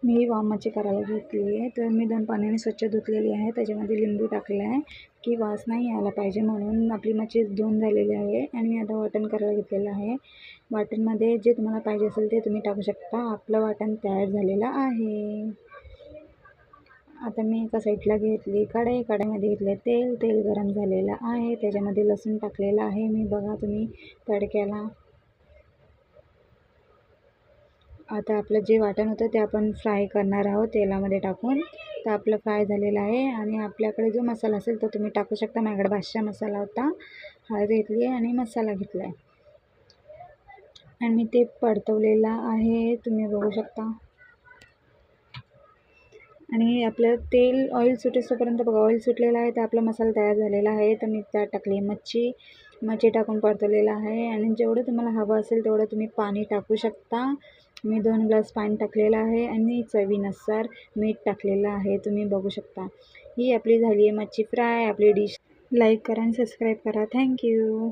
मी वाम मच्छी करायला घेतली आहे, तर मी 2 पाण्याने स्वच्छ धुतलेली आहे. त्याच्यामध्ये लिंबू टाकला आहे की वास नाही यायला पाहिजे म्हणून. आपली मच्छी धुवून झालेली आहे आणि मी आता वाटण करायला घेतलेलं आहे. वाटणमध्ये जे तुम्हाला पाहिजे असेल ते तुम्ही टाकू शकता. आपलं वाटण तयार झालेलं आहे. आता मी एका साईडला घेतली कढई, कढईमध्ये घेतले तेल. तेल गरम झालेलं आहे, त्याच्यामध्ये लसूण टाकलेलं आहे मी. बघा तुम्ही तडक्याला. आता आपलं जे वाटण होतं ते आपण फ्राय करणार आहोत तेलामध्ये टाकून. तर आपलं फ्राय झालेलं आहे आणि आपल्याकडे जो मसाला असेल तो तुम्ही टाकू शकता. माझ्याकडे बादशाह मसाला होता, हळद घेतली आहे आणि मसाला घेतला आहे आणि मी ते परतवलेला आहे, तुम्ही बघू शकता. आणि आपलं तेल ऑइल सुटेपर्यंत बघा, ऑइल सुटलेलं आहे तर आपला मसाला तयार झालेला आहे. तर मी त्यात टाकली मच्छी टाकून परतवलेलं आहे आणि जेवढं तुम्हाला हवं असेल तेवढं तुम्ही पाणी टाकू शकता. मी 2 ग्लास पाणी टाकलेलं आहे आणि चवीनुसार मीठ टाकलेलं आहे, तुम्ही बघू शकता. ही आपली झाली आहे मच्छी फ्राय. आपली डिश लाईक करा आणि सबस्क्राईब करा. थँक्यू.